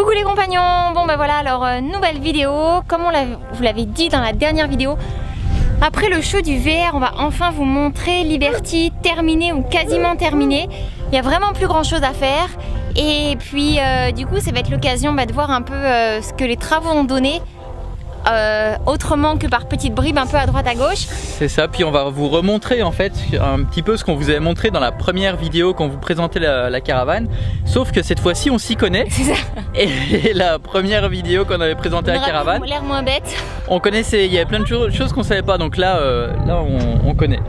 Coucou les compagnons. Bon bah voilà, alors nouvelle vidéo. Comme vous l'avez dit dans la dernière vidéo, après le show du VR, on va enfin vous montrer Liberty terminé ou quasiment terminé. Il n'y a vraiment plus grand chose à faire. Et puis du coup ça va être l'occasion de voir un peu ce que les travaux ont donné. Autrement que par petites bribes un peu à droite à gauche. C'est ça, puis on va vous remontrer en fait un petit peu ce qu'on vous avait montré dans la première vidéo quand vous présentez la caravane. Sauf que cette fois-ci on s'y connaît. C'est ça. Et la première vidéo qu'on avait présentée la caravane, l'air moins bête. On connaissait, il y avait plein de choses qu'on savait pas, donc là, on connaît.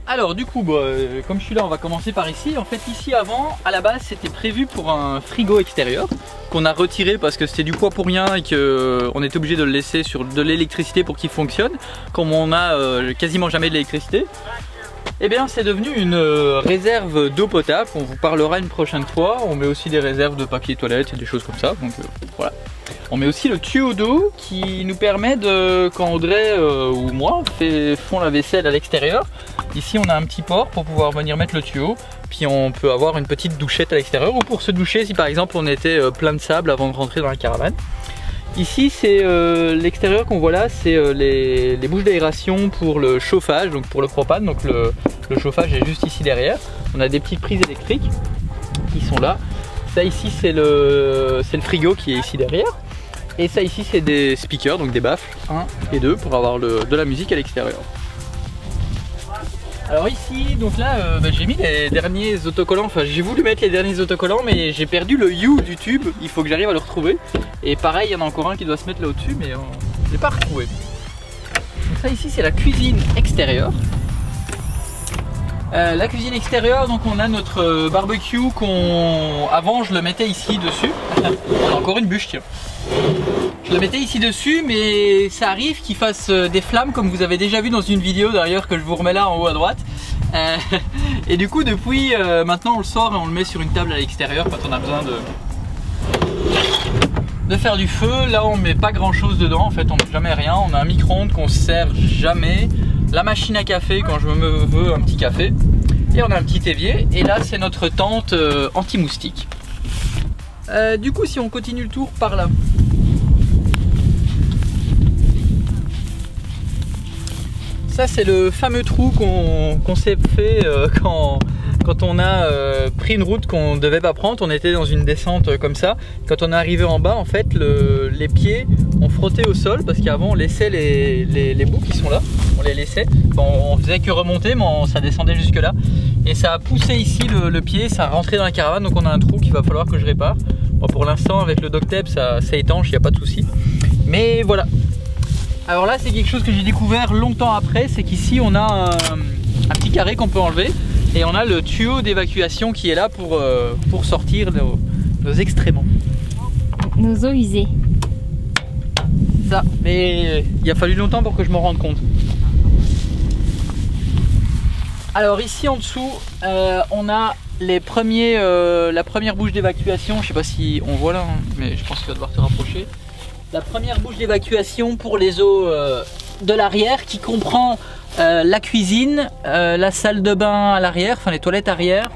Alors du coup, comme je suis là, on va commencer par ici. En fait ici avant, à la base c'était prévu pour un frigo extérieur qu'on a retiré parce que c'était du poids pour rien et qu'on était obligé de le laisser sur de l'électricité pour qu'il fonctionne. Comme on a quasiment jamais de l'électricité, et bien c'est devenu une réserve d'eau potable. On vous parlera une prochaine fois. On met aussi des réserves de papier toilette et des choses comme ça, donc voilà. On met aussi le tuyau d'eau qui nous permet de, quand Audrey ou moi font la vaisselle à l'extérieur, ici on a un petit port pour pouvoir venir mettre le tuyau, puis on peut avoir une petite douchette à l'extérieur ou pour se doucher si par exemple on était plein de sable avant de rentrer dans la caravane. Ici c'est l'extérieur qu'on voit là, c'est les bouches d'aération pour le chauffage, donc pour le propane, donc le chauffage est juste ici derrière. On a des petites prises électriques qui sont là. Ça ici c'est le frigo qui est ici derrière. Et ça ici c'est des speakers, donc des baffles 1 et 2 pour avoir de la musique à l'extérieur. Alors ici, donc là j'ai mis les derniers autocollants, enfin j'ai voulu mettre les derniers autocollants mais j'ai perdu le U du tube, il faut que j'arrive à le retrouver. Et pareil, il y en a encore un qui doit se mettre là au-dessus mais je ne l'ai pas retrouvé. Donc ça ici c'est la cuisine extérieure. La cuisine extérieure, donc on a notre barbecue avant je le mettais ici dessus. On a encore une bûche, tiens. Je le mettais ici dessus, mais ça arrive qu'il fasse des flammes comme vous avez déjà vu dans une vidéo d'ailleurs que je vous remets là en haut à droite. Et du coup depuis maintenant on le sort et on le met sur une table à l'extérieur quand on a besoin de faire du feu. Là on met pas grand chose dedans, en fait on met jamais rien. On a un micro-ondes qu'on se sert jamais, la machine à café quand je me veux un petit café, et on a un petit évier. Et là c'est notre tente anti-moustique. Du coup si on continue le tour par là, ça c'est le fameux trou qu'on s'est fait quand on a pris une route qu'on ne devait pas prendre. On était dans une descente comme ça. Quand on est arrivé en bas, en fait les pieds ont frotté au sol parce qu'avant on laissait les bouts qui sont là, on les laissait. Bon, on faisait que remonter mais ça descendait jusque là. Et ça a poussé ici le pied, ça a rentré dans la caravane, donc on a un trou qu'il va falloir que je répare. Bon, pour l'instant avec le duct tape ça étanche, il n'y a pas de souci. Mais voilà. Alors là c'est quelque chose que j'ai découvert longtemps après, c'est qu'ici on a un petit carré qu'on peut enlever et on a le tuyau d'évacuation qui est là pour sortir nos excréments. Nos eaux usées. Ça, mais il a fallu longtemps pour que je m'en rende compte. Alors ici en dessous on a la première bouche d'évacuation. Je sais pas si on voit là, hein, mais je pense qu'il va devoir te rapprocher. La première bouche d'évacuation pour les eaux de l'arrière qui comprend la cuisine, la salle de bain à l'arrière, enfin les toilettes arrière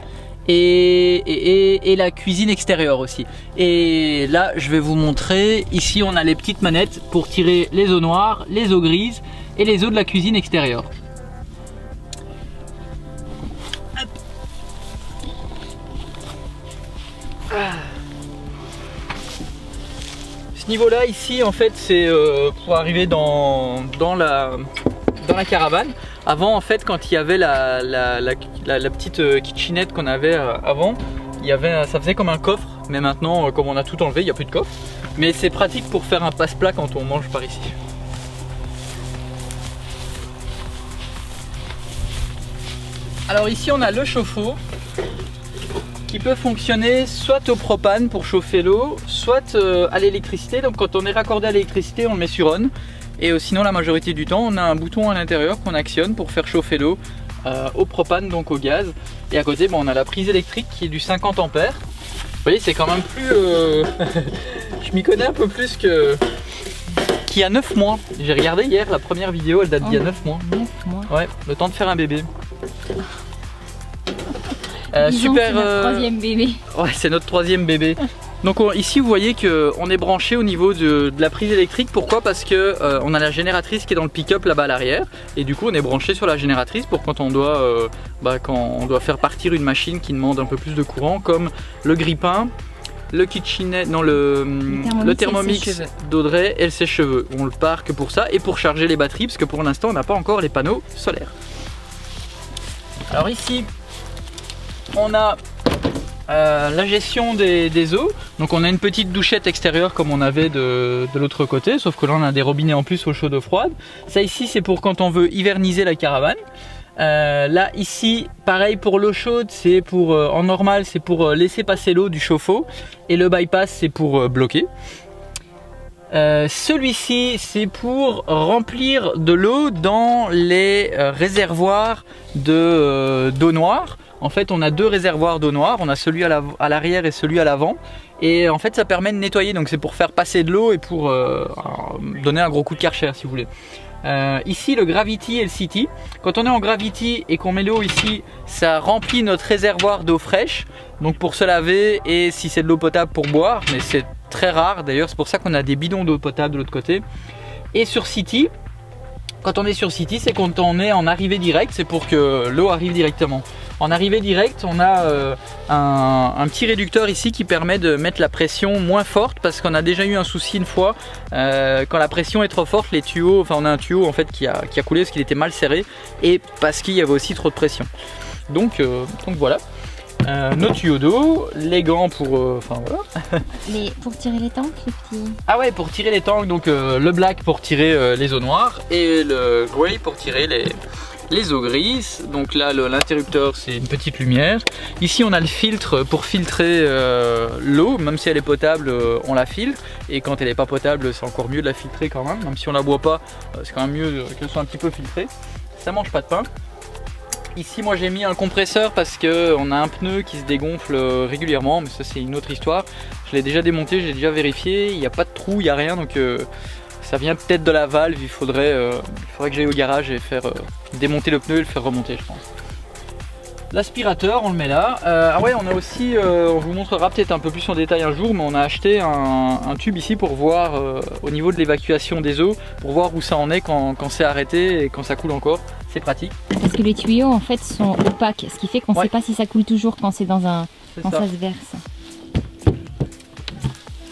et la cuisine extérieure aussi. Et là je vais vous montrer, ici on a les petites manettes pour tirer les eaux noires, les eaux grises et les eaux de la cuisine extérieure. Niveau là ici en fait c'est pour arriver dans la caravane. Avant en fait quand il y avait la petite kitchenette qu'on avait avant, ça faisait comme un coffre, mais maintenant comme on a tout enlevé il n'y a plus de coffre, mais c'est pratique pour faire un passe-plat quand on mange par ici. Alors ici on a le chauffe-eau qui peut fonctionner soit au propane pour chauffer l'eau, soit à l'électricité. Donc quand on est raccordé à l'électricité, on le met sur on. Et sinon la majorité du temps, on a un bouton à l'intérieur qu'on actionne pour faire chauffer l'eau au propane, donc au gaz. Et à côté, on a la prise électrique qui est du 50 ampères. Vous voyez, c'est quand même plus... je m'y connais un peu plus qui a 9 mois. J'ai regardé hier la première vidéo, elle date d'il y a 9 mois. 9 mois. Ouais, le temps de faire un bébé. Super. Notre troisième bébé. Ouais, c'est notre troisième bébé. Donc ici vous voyez qu'on est branché au niveau de la prise électrique. Pourquoi? Parce que on a la génératrice qui est dans le pick-up là-bas à l'arrière. Et du coup on est branché sur la génératrice pour quand on doit, faire partir une machine qui demande un peu plus de courant, comme le grille-pain, le KitchenAid, non le Thermomix d'Audrey et le sèche-cheveux. On le part que pour ça et pour charger les batteries parce que pour l'instant on n'a pas encore les panneaux solaires. Alors ici on a la gestion des eaux. Donc on a une petite douchette extérieure comme on avait de l'autre côté, sauf que là on a des robinets en plus au chaud d'eau froide. Ça ici c'est pour quand on veut hiverniser la caravane. Là ici pareil pour l'eau chaude, c'est pour en normal c'est pour laisser passer l'eau du chauffe-eau et le bypass c'est pour bloquer. Celui-ci c'est pour remplir de l'eau dans les réservoirs d'eau noire. En fait on a deux réservoirs d'eau noire, on a celui à l'arrière et celui à l'avant. Et en fait ça permet de nettoyer, donc c'est pour faire passer de l'eau et pour donner un gros coup de Karcher si vous voulez. Ici le Gravity et le City. Quand on est en Gravity et qu'on met l'eau ici, ça remplit notre réservoir d'eau fraîche, donc pour se laver et si c'est de l'eau potable pour boire, mais c'est très rare d'ailleurs, c'est pour ça qu'on a des bidons d'eau potable de l'autre côté. Et sur City, quand on est sur City, c'est quand on est en arrivée directe, c'est pour que l'eau arrive directement. En arrivée directe, on a un petit réducteur ici qui permet de mettre la pression moins forte parce qu'on a déjà eu un souci une fois. Quand la pression est trop forte, les tuyaux, enfin on a un tuyau en fait qui a coulé parce qu'il était mal serré et parce qu'il y avait aussi trop de pression. Donc voilà. Nos tuyaux d'eau, les gants pour, voilà. Pour tirer les tanks, les petits. Ah ouais, pour tirer les tanks, donc le black pour tirer les eaux noires et le grey pour tirer les eaux grises. Donc là l'interrupteur c'est une petite lumière. Ici on a le filtre pour filtrer l'eau, même si elle est potable on la filtre, et quand elle n'est pas potable c'est encore mieux de la filtrer quand même si on la boit pas, c'est quand même mieux qu'elle soit un petit peu filtrée. Ça mange pas de pain. Ici moi j'ai mis un compresseur parce qu'on a un pneu qui se dégonfle régulièrement, mais ça c'est une autre histoire. Je l'ai déjà démonté, j'ai déjà vérifié, il n'y a pas de trou, il n'y a rien, donc ça vient peut-être de la valve. Il faudrait que j'aille au garage et faire démonter le pneu et le faire remonter je pense. L'aspirateur on le met là. Ah ouais, on a aussi, on vous montrera peut-être un peu plus en détail un jour, mais on a acheté un tube ici pour voir au niveau de l'évacuation des eaux, pour voir où ça en est quand c'est arrêté et quand ça coule encore. C'est pratique. Parce que les tuyaux en fait sont opaques, ce qui fait qu'on ne sait pas si ça coule toujours quand c'est dans un quand ça se verse.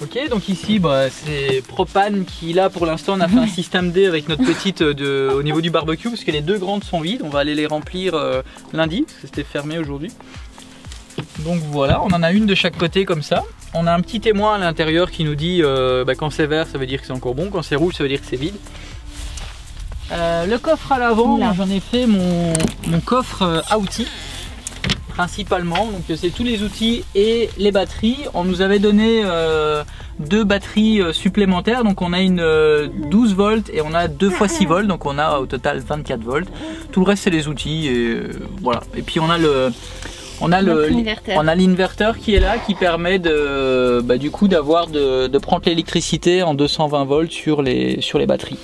Ok, donc ici c'est Propane qui là pour l'instant on a fait un système D avec notre petite au niveau du barbecue parce que les deux grandes sont vides. On va aller les remplir lundi parce que c'était fermé aujourd'hui. Donc voilà, on en a une de chaque côté comme ça. On a un petit témoin à l'intérieur qui nous dit quand c'est vert ça veut dire que c'est encore bon, quand c'est rouge ça veut dire que c'est vide. Le coffre à l'avant, j'en ai fait mon coffre à outils principalement, donc c'est tous les outils et les batteries. On nous avait donné deux batteries supplémentaires, donc on a une 12 volts et on a 2 x 6 volts, donc on a au total 24 volts. Tout le reste c'est les outils et voilà. Et puis on a l'inverteur qui est là, qui permet de du coup de prendre l'électricité en 220 volts sur les batteries.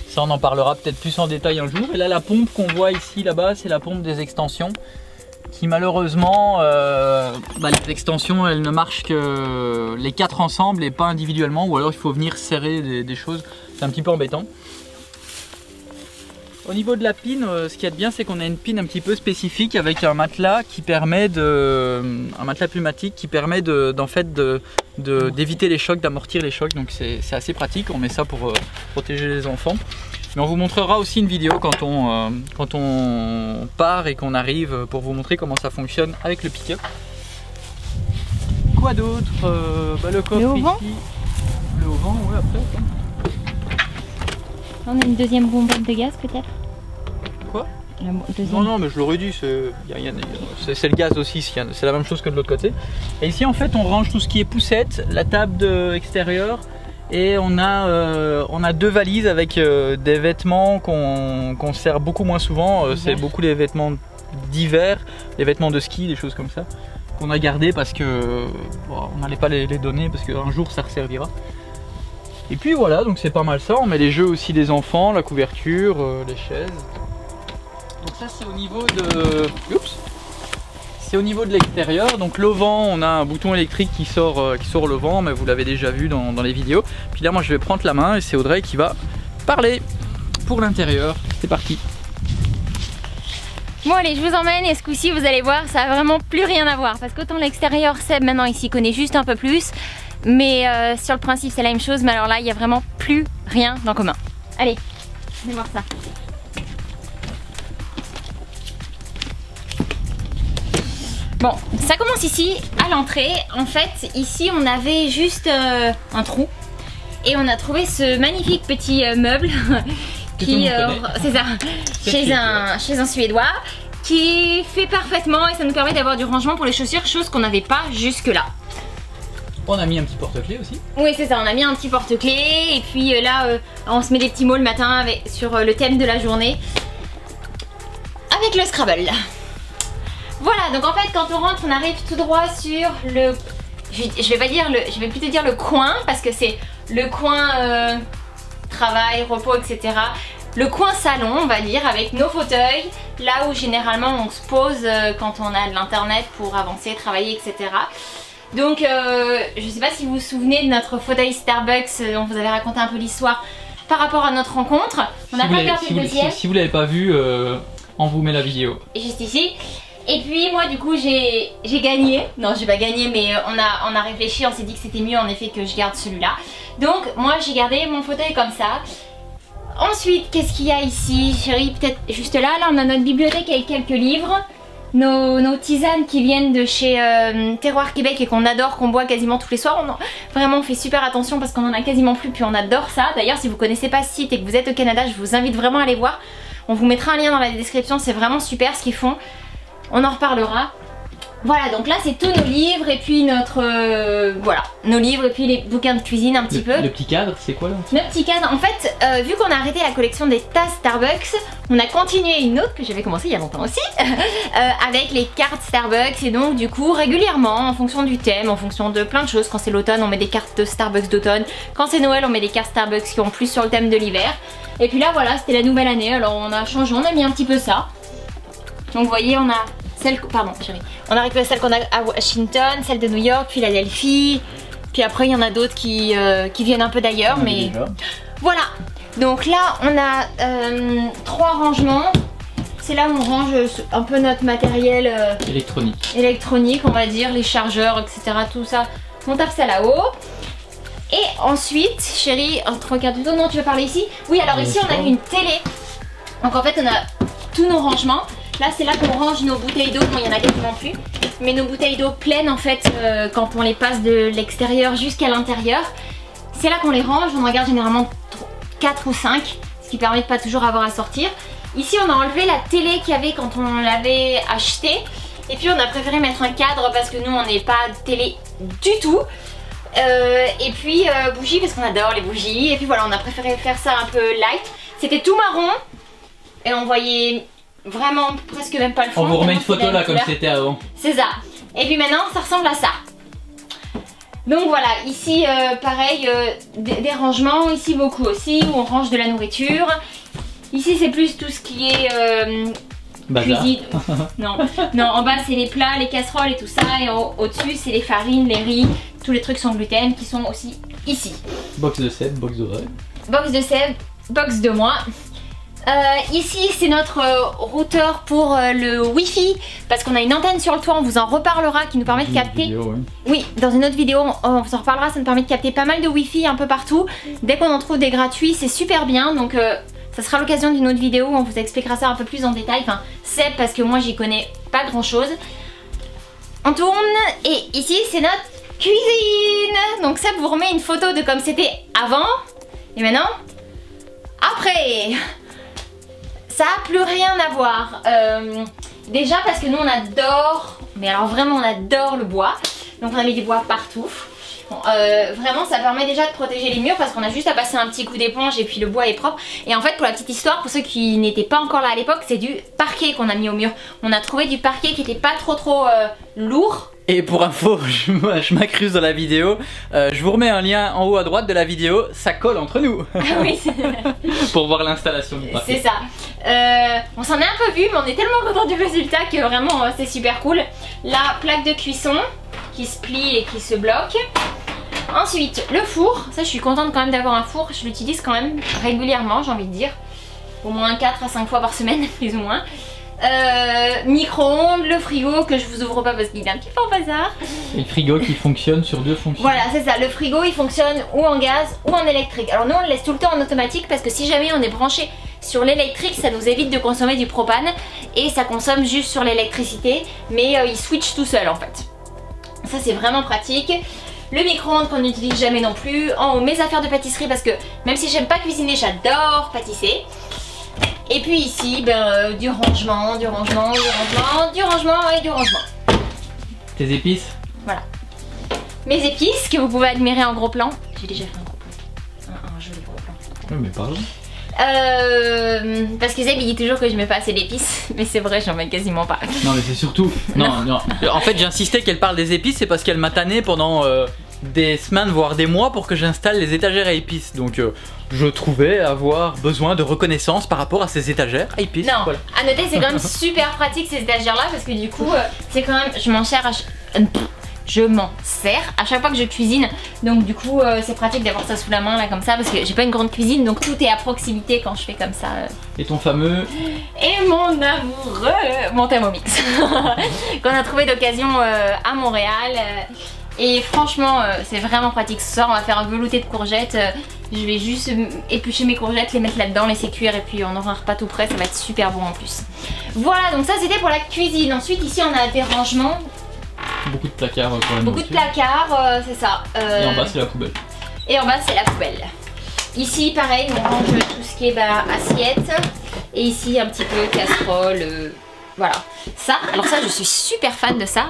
Ça on en parlera peut-être plus en détail un jour. Et là la pompe qu'on voit ici là-bas c'est la pompe des extensions qui malheureusement les extensions elles ne marchent que les 4 ensemble et pas individuellement, ou alors il faut venir serrer des choses, c'est un petit peu embêtant. Au niveau de la pin, ce qu'il y a de bien c'est qu'on a une pin un petit peu spécifique avec un matelas qui permet un matelas pneumatique qui permet d'éviter les chocs, d'amortir les chocs, donc c'est assez pratique. On met ça pour protéger les enfants. Mais on vous montrera aussi une vidéo quand on part et qu'on arrive pour vous montrer comment ça fonctionne avec le pick-up. Quoi d'autre? Le coffre ici. Le haut vent, ouais, après. On a une deuxième bonbonne de gaz peut-être? Quoi? Non, mais je l'aurais dit, c'est le gaz aussi, c'est la même chose que de l'autre côté. Et ici en fait on range tout ce qui est poussette, la table extérieure, et on a deux valises avec des vêtements qu'on sert beaucoup moins souvent. C'est beaucoup les vêtements d'hiver, les vêtements de ski, des choses comme ça, qu'on a gardé parce que on n'allait pas les donner parce qu'un jour ça resservira. Et puis voilà, donc c'est pas mal ça. On met les jeux aussi des enfants, la couverture, les chaises. Donc ça c'est au niveau de... Oups. C'est au niveau de l'extérieur. Donc l'auvent, on a un bouton électrique qui sort le vent, mais vous l'avez déjà vu dans les vidéos. Puis là moi je vais prendre la main et c'est Audrey qui va parler pour l'intérieur. C'est parti. Bon allez, je vous emmène et ce coup-ci vous allez voir, ça a vraiment plus rien à voir. Parce qu'autant l'extérieur, Seb maintenant il s'y connaît juste un peu plus. Mais sur le principe c'est la même chose, mais alors là il n'y a vraiment plus rien en commun. Allez, venez voir ça. Bon, ça commence ici à l'entrée. En fait, ici on avait juste un trou. Et on a trouvé ce magnifique petit meuble qui, c'est ça, chez un Suédois, qui fait parfaitement et ça nous permet d'avoir du rangement pour les chaussures, chose qu'on n'avait pas jusque là. On a mis un petit porte-clés aussi. Oui c'est ça, on a mis un petit porte-clés et puis là on se met des petits mots le matin sur le thème de la journée avec le Scrabble. Voilà, donc en fait quand on rentre on arrive tout droit sur le... Je vais plutôt dire le coin parce que c'est le coin travail, repos, etc. Le coin salon on va dire avec nos fauteuils, là où généralement on se pose quand on a de l'internet pour avancer, travailler, etc. Donc je sais pas si vous vous souvenez de notre fauteuil Starbucks dont vous avez raconté un peu l'histoire par rapport à notre rencontre. On n'a pas regardé le deuxième. Si vous l'avez pas vu, on vous met la vidéo. Juste ici. Et puis moi du coup j'ai gagné. Non j'ai pas gagné mais on a réfléchi, on s'est dit que c'était mieux en effet que je garde celui-là. Donc moi j'ai gardé mon fauteuil comme ça. Ensuite qu'est-ce qu'il y a ici chérie? Peut-être juste là, on a notre bibliothèque avec quelques livres. Nos tisanes qui viennent de chez Terroir Québec et qu'on adore, qu'on boit quasiment tous les soirs. Vraiment on fait super attention parce qu'on en a quasiment plus puis on adore ça. D'ailleurs si vous connaissez pas ce site et que vous êtes au Canada, je vous invite vraiment à aller voir. On vous mettra un lien dans la description, c'est vraiment super ce qu'ils font. On en reparlera. Voilà, donc là c'est tous nos livres et puis notre... voilà, nos livres et puis les bouquins de cuisine un petit peu. Le petit cadre, c'est quoi là? Le petit cadre, en fait, vu qu'on a arrêté la collection des tasses Starbucks, on a continué une autre que j'avais commencé il y a longtemps aussi, avec les cartes Starbucks et donc du coup régulièrement en fonction du thème, en fonction de plein de choses. Quand c'est l'automne on met des cartes de Starbucks d'automne, quand c'est Noël on met des cartes Starbucks qui ont plus sur le thème de l'hiver. Et puis là voilà, c'était la nouvelle année, alors on a changé, on a mis un petit peu ça. Donc vous voyez on a... Pardon chérie. On a récupéré celle qu'on a à Washington, celle de New York, Philadelphie. Puis après il y en a d'autres qui viennent un peu d'ailleurs. Mais déjà. Voilà. Donc là on a 3 rangements. C'est là où on range un peu notre matériel électronique on va dire, les chargeurs, etc. Tout ça. On tape ça là-haut. Et ensuite chérie, regarde plutôt, non tu veux parler ici? Oui alors ici on a une télé. Donc en fait on a tous nos rangements. Là c'est là qu'on range nos bouteilles d'eau, bon il y en a quasiment plus. Mais nos bouteilles d'eau pleines en fait quand on les passe de l'extérieur jusqu'à l'intérieur. C'est là qu'on les range, on en garde généralement 4 ou 5. Ce qui permet de pas toujours avoir à sortir. Ici on a enlevé la télé qu'il y avait quand on l'avait achetée. Et puis on a préféré mettre un cadre parce que nous on n'est pas télé du tout. Et puis bougies parce qu'on adore les bougies. Et puis voilà on a préféré faire ça un peu light. C'était tout marron. Et on voyait... vraiment presque même pas le fond. On vous remet une photo là comme c'était avant. C'est ça. Et puis maintenant ça ressemble à ça. Donc voilà, ici pareil, des rangements, ici beaucoup aussi, où on range de la nourriture. Ici c'est plus tout ce qui est cuisine. Non, en bas c'est les plats, les casseroles et tout ça. Et au-dessus c'est les farines, les riz, tous les trucs sans gluten qui sont aussi ici. Box de Seb, box d'Audrey. Box de Seb, box de moi. Ici c'est notre routeur pour le wifi parce qu'on a une antenne sur le toit, on vous en reparlera, qui nous permet de capter vidéo, oui dans une autre vidéo on vous en reparlera, ça nous permet de capter pas mal de wifi un peu partout. Dès qu'on en trouve des gratuits c'est super bien, donc ça sera l'occasion d'une autre vidéo où on vous expliquera ça un peu plus en détail. Enfin c'est parce que moi j'y connais pas grand chose. On tourne et ici c'est notre cuisine. Donc ça vous remet une photo de comme c'était avant et maintenant après. Ça n'a plus rien à voir. Déjà parce que nous on adore, mais alors vraiment on adore le bois. Donc on a mis du bois partout. Bon, vraiment ça permet déjà de protéger les murs parce qu'on a juste à passer un petit coup d'éponge et puis le bois est propre. Et en fait pour la petite histoire, pour ceux qui n'étaient pas encore là à l'époque, c'est du parquet qu'on a mis au mur. On a trouvé du parquet qui n'était pas trop lourd. Et pour info, je m'accruse dans la vidéo, je vous remets un lien en haut à droite de la vidéo, ça colle entre nous. Ah oui, pour voir l'installation du parquet. C'est ça. On s'en est un peu vu, mais on est tellement content du résultat que vraiment c'est super cool. La plaque de cuisson qui se plie et qui se bloque. Ensuite, le four. Ça, je suis contente quand même d'avoir un four. Je l'utilise quand même régulièrement, j'ai envie de dire. Au moins 4 à 5 fois par semaine, plus ou moins. Micro-ondes, le frigo que je vous ouvre pas parce qu'il est un petit peu en bazar. Et le frigo qui fonctionne sur 2 fonctions. Voilà, c'est ça. Le frigo, il fonctionne ou en gaz ou en électrique. Alors nous, on le laisse tout le temps en automatique parce que si jamais on est branché sur l'électrique, ça nous évite de consommer du propane et ça consomme juste sur l'électricité, mais il switch tout seul en fait. Ça, c'est vraiment pratique. Le micro-ondes qu'on n'utilise jamais non plus. En haut, mes affaires de pâtisserie parce que même si j'aime pas cuisiner, j'adore pâtisser. Et puis ici, du rangement, du rangement, du rangement, du rangement et du rangement. Tes épices? Voilà. Mes épices que vous pouvez admirer en gros plan. J'ai déjà fait un gros plan. Un joli gros plan. Oui, mais pardon. Parce que Zeb il dit toujours que je mets pas assez d'épices, mais c'est vrai, j'en mets quasiment pas. Non, mais c'est surtout. Non. En fait, j'insistais qu'elle parle des épices, c'est parce qu'elle m'a tanné pendant des semaines, voire des mois, pour que j'installe les étagères à épices. Donc, je trouvais avoir besoin de reconnaissance par rapport à ces étagères à épices. Non, voilà. à noter, c'est quand même super pratique ces étagères là, parce que du coup, c'est quand même. Je m'en sers à chaque fois que je cuisine, donc du coup c'est pratique d'avoir ça sous la main là comme ça parce que j'ai pas une grande cuisine, donc tout est à proximité quand je fais comme ça. Et ton fameux et mon amoureux, mon Thermomix qu'on a trouvé d'occasion à Montréal et franchement c'est vraiment pratique. Ce soir on va faire un velouté de courgettes, je vais juste éplucher mes courgettes, les mettre là-dedans, laisser cuire et puis on aura un repas tout prêt, ça va être super bon en plus. Voilà, donc ça c'était pour la cuisine. Ensuite ici on a des rangements. Beaucoup de placards pour la Beaucoup de placards, c'est ça. Et en bas c'est la poubelle. Et en bas c'est la poubelle. Ici pareil, on range tout ce qui est assiette. Et ici un petit peu casserole, voilà. Ça, alors ça je suis super fan de ça.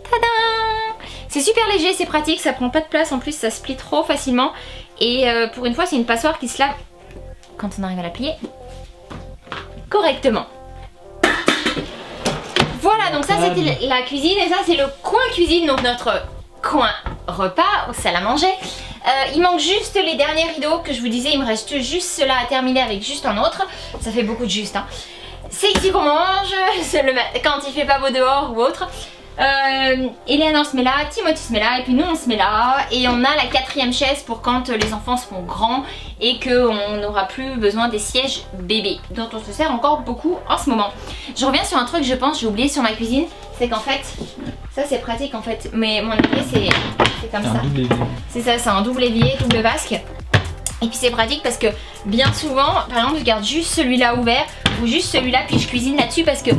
Tadam! C'est super léger, c'est pratique, ça prend pas de place en plus, ça se plie trop facilement. Et pour une fois c'est une passoire qui se lave quand on arrive à la plier correctement. Voilà, donc ça c'était la cuisine et ça c'est le coin cuisine, donc notre coin repas ou salle à manger. Il manque juste les derniers rideaux que je vous disais, il me reste juste cela à terminer avec juste un autre. Ça fait beaucoup de juste, hein. C'est ici qu'on mange, quand il fait pas beau dehors ou autre. Eleanor se met là, Timothy se met là et puis nous on se met là. Et on a la 4e chaise pour quand les enfants seront grands et qu'on n'aura plus besoin des sièges bébés dont on se sert encore beaucoup en ce moment. Je reviens sur un truc, je pense, j'ai oublié sur ma cuisine, c'est qu'en fait, ça c'est pratique en fait, mais mon évier c'est comme ça. C'est ça, c'est un double évier, double vasque. Et puis c'est pratique parce que bien souvent, par exemple je garde juste celui-là ouvert ou juste celui-là puis je cuisine là-dessus parce que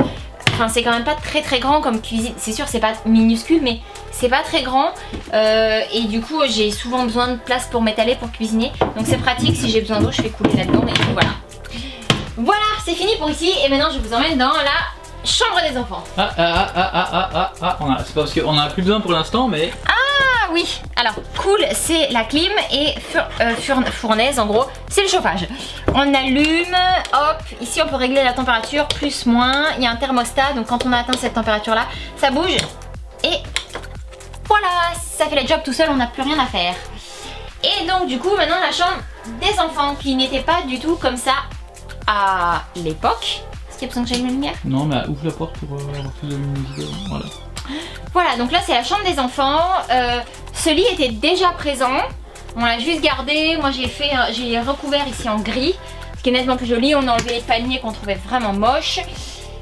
enfin, c'est quand même pas très grand comme cuisine, c'est sûr c'est pas minuscule mais c'est pas très grand et du coup j'ai souvent besoin de place pour m'étaler pour cuisiner, donc c'est pratique, si j'ai besoin d'eau je fais couler là-dedans et voilà. Voilà, c'est fini pour ici et maintenant je vous emmène dans la chambre des enfants. C'est pas parce qu'on en a plus besoin pour l'instant mais... Ah oui, alors cool, c'est la clim et fournaise en gros, c'est le chauffage. On allume, hop, ici on peut régler la température, plus, moins, il y a un thermostat, donc quand on a atteint cette température là, ça bouge et voilà, ça fait le job tout seul, on n'a plus rien à faire. Et donc du coup maintenant la chambre des enfants qui n'était pas du tout comme ça à l'époque. Est-ce qu'il y a besoin que j'allume la lumière? Non mais ouvre la porte pour avoir plus de luminosité, voilà. Voilà, donc là c'est la chambre des enfants. Ce lit était déjà présent. On l'a juste gardé. Moi j'ai recouvert ici en gris, ce qui est nettement plus joli. On a enlevé les paniers qu'on trouvait vraiment moches.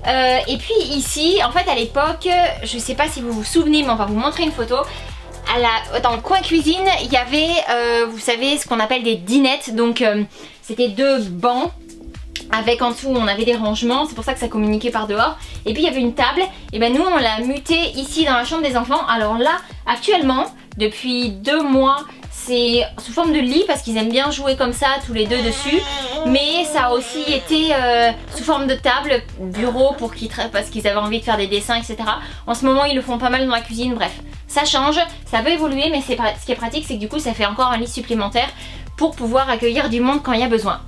Et puis ici, en fait à l'époque, je sais pas si vous vous souvenez, mais on va vous montrer une photo. Dans le coin cuisine, il y avait, vous savez, ce qu'on appelle des dinettes. Donc c'était 2 bancs. Avec en dessous on avait des rangements, c'est pour ça que ça communiquait par dehors. Et puis il y avait une table, et ben nous on l'a muté ici dans la chambre des enfants. Alors là actuellement depuis 2 mois c'est sous forme de lit parce qu'ils aiment bien jouer comme ça tous les deux dessus. Mais ça a aussi été sous forme de table, bureau pour parce qu'ils avaient envie de faire des dessins etc. En ce moment ils le font pas mal dans la cuisine, bref. Ça change, ça peut évoluer mais ce qui est pratique c'est que du coup ça fait encore un lit supplémentaire pour pouvoir accueillir du monde quand il y a besoin.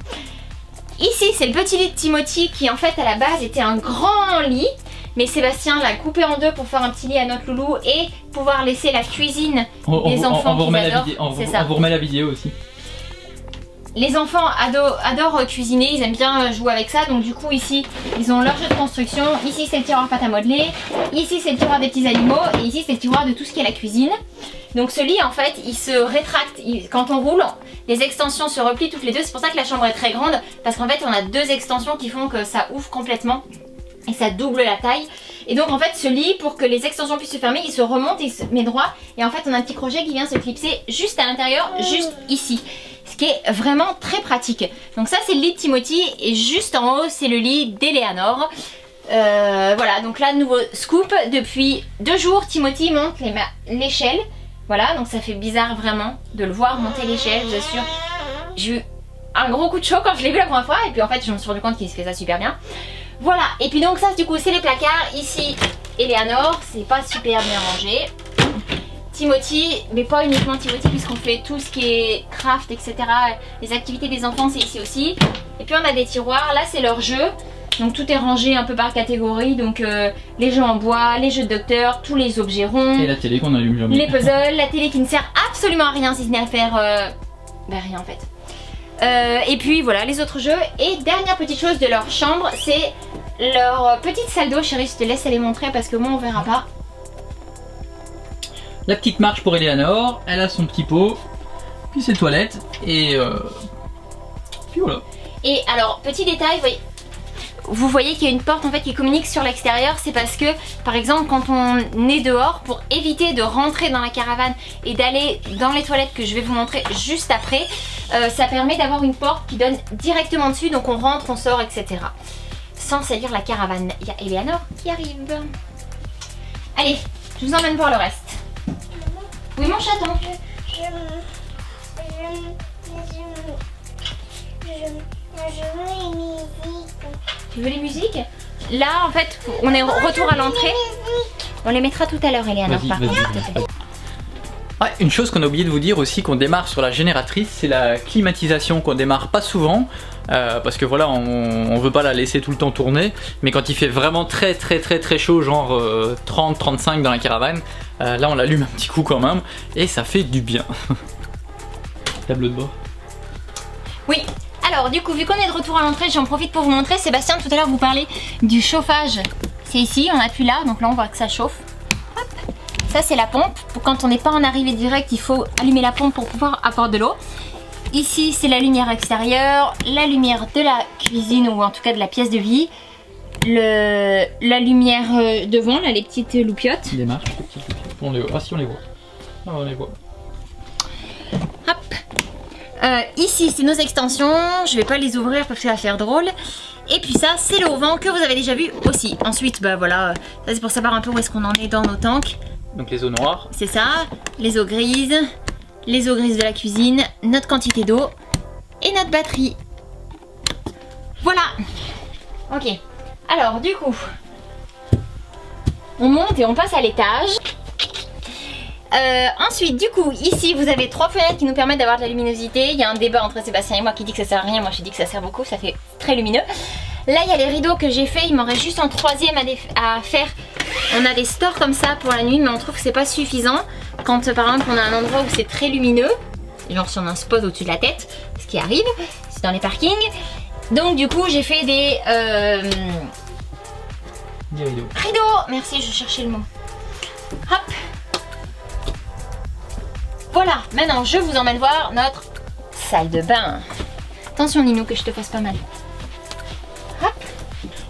Ici c'est le petit lit de Timothy qui en fait à la base était un grand lit mais Sébastien l'a coupé en deux pour faire un petit lit à notre loulou et pouvoir laisser la cuisine des enfants qui adorent. On vous remet la vidéo aussi. Les enfants adorent cuisiner, ils aiment bien jouer avec ça, donc du coup ici ils ont leur jeu de construction, ici c'est le tiroir pâte à modeler, ici c'est le tiroir des petits animaux et ici c'est le tiroir de tout ce qui est la cuisine. Donc ce lit en fait il se rétracte, quand on roule les extensions se replient toutes les deux, c'est pour ça que la chambre est très grande parce qu'en fait on a deux extensions qui font que ça ouvre complètement et ça double la taille. Et donc en fait ce lit, pour que les extensions puissent se fermer, il se remonte et il se met droit et en fait on a un petit crochet qui vient se clipser juste à l'intérieur, juste ici. Ce qui est vraiment très pratique. Donc ça c'est le lit de Timothy et juste en haut c'est le lit d'Eleanor. Voilà, donc là nouveau scoop, depuis 2 jours Timothy monte l'échelle. Voilà, donc ça fait bizarre vraiment de le voir monter l'échelle, je vous assure. J'ai eu un gros coup de chaud quand je l'ai vu la première fois et puis en fait je me suis rendu compte qu'il se fait ça super bien. Voilà, et puis donc ça du coup c'est les placards. Ici Eleanor, c'est pas super bien rangé. Timothy, mais pas uniquement Timothy puisqu'on fait tout ce qui est craft, etc. Les activités des enfants c'est ici aussi. Et puis on a des tiroirs, là c'est leur jeu. Donc tout est rangé un peu par catégorie. Donc les jeux en bois, les jeux de docteur, tous les objets ronds. Et la télé qu'on allume jamais. Les puzzles, la télé qui ne sert absolument à rien si ce n'est à faire... bah rien en fait. Et puis voilà les autres jeux. Et dernière petite chose de leur chambre, c'est leur petite salle d'eau. Chérie, je te laisse aller montrer parce que moi on verra pas. La petite marche pour Eleanor, elle a son petit pot, puis ses toilettes, et puis voilà. Et alors, petit détail, vous voyez qu'il y a une porte en fait qui communique sur l'extérieur, c'est parce que, par exemple, quand on est dehors, pour éviter de rentrer dans la caravane et d'aller dans les toilettes que je vais vous montrer juste après, ça permet d'avoir une porte qui donne directement dessus, donc on rentre, on sort, etc. Sans salir la caravane. Il y a Eleanor qui arrive. Allez, je vous emmène voir le reste. Oui mon chaton. Je veux les musiques. Tu veux les musiques? Là en fait on est retour à l'entrée. On les mettra tout à l'heure Eleanor. Ouais, une chose qu'on a oublié de vous dire aussi, qu'on démarre sur la génératrice, c'est la climatisation qu'on démarre pas souvent. Parce que voilà, on veut pas la laisser tout le temps tourner, mais quand il fait vraiment très chaud, genre 30-35 dans la caravane, là on l'allume un petit coup quand même et ça fait du bien. Tableau de bord. Oui, alors du coup vu qu'on est de retour à l'entrée, j'en profite pour vous montrer. Sébastien tout à l'heure vous parlait du chauffage. C'est ici, on appuie là, donc là on voit que ça chauffe. Hop. Ça c'est la pompe, quand on n'est pas en arrivée directe il faut allumer la pompe pour pouvoir avoir de l'eau. Ici c'est la lumière extérieure, la lumière de la cuisine ou en tout cas de la pièce de vie, la lumière devant, là les petites loupiottes. Des marches, les petites loupiottes. On les voit. Ah si on les voit. Ah, on les voit. Hop. Ici c'est nos extensions, je vais pas les ouvrir parce que ça va faire drôle. Et puis ça c'est le haut-vent que vous avez déjà vu aussi. Ensuite bah voilà, ça c'est pour savoir un peu où est-ce qu'on en est dans nos tanks. Donc les eaux noires. C'est ça, les eaux grises. Les eaux grises de la cuisine, notre quantité d'eau et notre batterie. Voilà. Ok. Alors du coup, on monte et on passe à l'étage. Ensuite du coup, ici vous avez 3 fenêtres qui nous permettent d'avoir de la luminosité. Il y a un débat entre Sébastien et moi qui dit que ça sert à rien. Moi je dis que ça sert beaucoup, ça fait très lumineux. Là il y a les rideaux que j'ai fait, il m'en reste juste un troisième à faire. On a des stores comme ça pour la nuit, mais on trouve que c'est pas suffisant. Quand par exemple on a un endroit où c'est très lumineux, genre si on a un spot au-dessus de la tête, ce qui arrive, c'est dans les parkings. Donc du coup j'ai fait des rideaux. Rideaux, merci, je cherchais le mot. Hop. Voilà, maintenant je vous emmène voir notre salle de bain. Attention Ninou que je te fasse pas mal. Hop.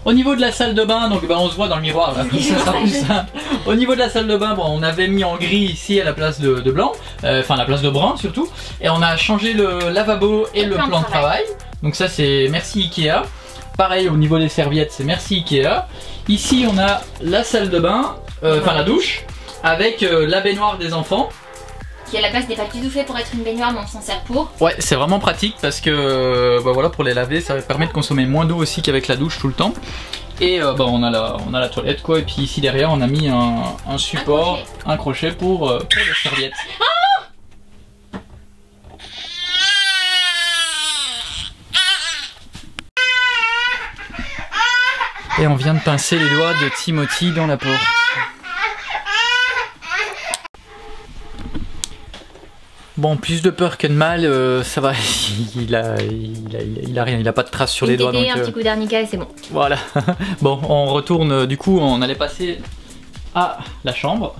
Au niveau de la salle de bain, donc bah, on se voit dans le miroir là, ça sera plus simple. Au niveau de la salle de bain, bon, on avait mis en gris ici à la place de blanc, enfin la place de brun surtout, et on a changé le lavabo et le plan de travail. Donc ça c'est merci Ikea. Pareil au niveau des serviettes, c'est merci Ikea. Ici on a la salle de bain, enfin la douche, avec la baignoire des enfants. Qui est à la place des papiers tout faits pour être une baignoire, mais on s'en sert pour. Ouais, c'est vraiment pratique parce que bah voilà, pour les laver, ça permet de consommer moins d'eau aussi qu'avec la douche tout le temps. Et bah on a la toilette quoi, et puis ici derrière on a mis un support, un crochet pour les serviettes. Et on vient de pincer les doigts de Timothy dans la porte. Bon, plus de peur que de mal, ça va, il a rien, il a pas de traces sur les doigts. Donc, un petit coup d'arnica et c'est bon. Voilà. Bon, on retourne, du coup, on allait passer à la chambre.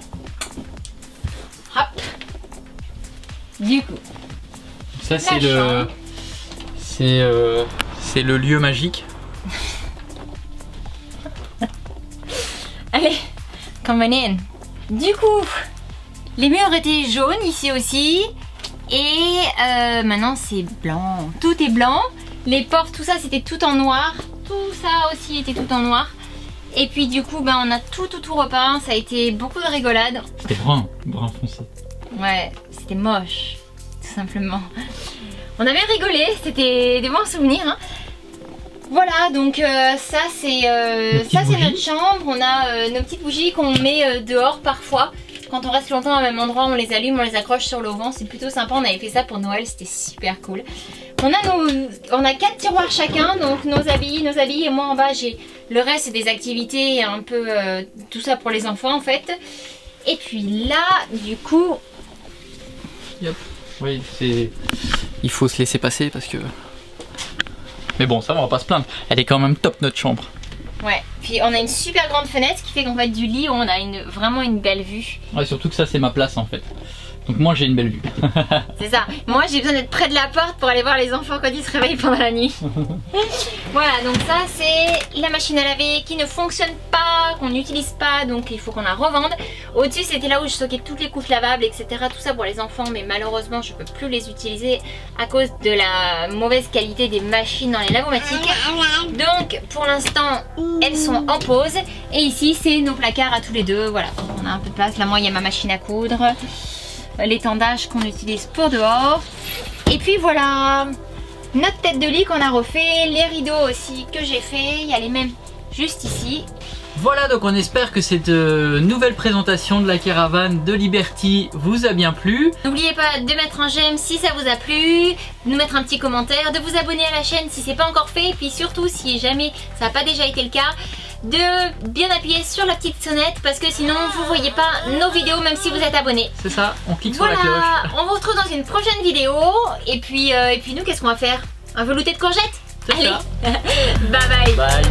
Hop. Du coup. Ça c'est le... C'est le lieu magique. Allez, come on in. Du coup, les murs étaient jaunes ici aussi. Et maintenant c'est blanc. Tout est blanc. Les portes, tout ça c'était tout en noir. Tout ça aussi était tout en noir. Et puis du coup, ben, on a tout repeint. Ça a été beaucoup de rigolade. C'était brun foncé. Ouais, c'était moche, tout simplement. On a bien rigolé, c'était des bons souvenirs. Hein. Voilà, donc ça c'est notre chambre. On a nos petites bougies qu'on met dehors parfois. Quand on reste longtemps au même endroit, on les allume, on les accroche sur l'auvent. C'est plutôt sympa, on avait fait ça pour Noël, c'était super cool. On a 4 tiroirs chacun, donc nos habits et moi en bas j'ai le reste, c'est des activités, un peu tout ça pour les enfants en fait. Et puis là, du coup... Yep. Oui, c'est... Il faut se laisser passer parce que... Mais bon, ça va, on va pas se plaindre. Elle est quand même top notre chambre. Ouais, puis on a une super grande fenêtre qui fait qu'en fait du lit, on a vraiment une belle vue. Ouais, surtout que ça c'est ma place en fait. Donc moi j'ai une belle vue. C'est ça. Moi j'ai besoin d'être près de la porte pour aller voir les enfants quand ils se réveillent pendant la nuit. Voilà, donc ça c'est la machine à laver qui ne fonctionne pas, qu'on n'utilise pas, donc il faut qu'on la revende. Au-dessus c'était là où je stockais toutes les couches lavables, etc. Tout ça pour les enfants, mais malheureusement je peux plus les utiliser à cause de la mauvaise qualité des machines dans les lavomatiques. Donc pour l'instant elles sont en pause. Et ici c'est nos placards à tous les deux. Voilà, on a un peu de place. Là moi il y a ma machine à coudre, l'étendage qu'on utilise pour dehors. Et puis voilà, notre tête de lit qu'on a refait, les rideaux aussi que j'ai fait, il y a les mêmes juste ici. Voilà, donc on espère que cette nouvelle présentation de la caravane de Liberty vous a bien plu. N'oubliez pas de mettre un j'aime si ça vous a plu, de nous mettre un petit commentaire, de vous abonner à la chaîne si c'est pas encore fait, et puis surtout si jamais ça n'a pas déjà été le cas, de bien appuyer sur la petite sonnette parce que sinon vous voyez pas nos vidéos même si vous êtes abonné. C'est ça, on clique voilà, sur la cloche. On vous retrouve dans une prochaine vidéo et puis nous qu'est-ce qu'on va faire? Un velouté de courgettes? Allez, bye bye. Bye.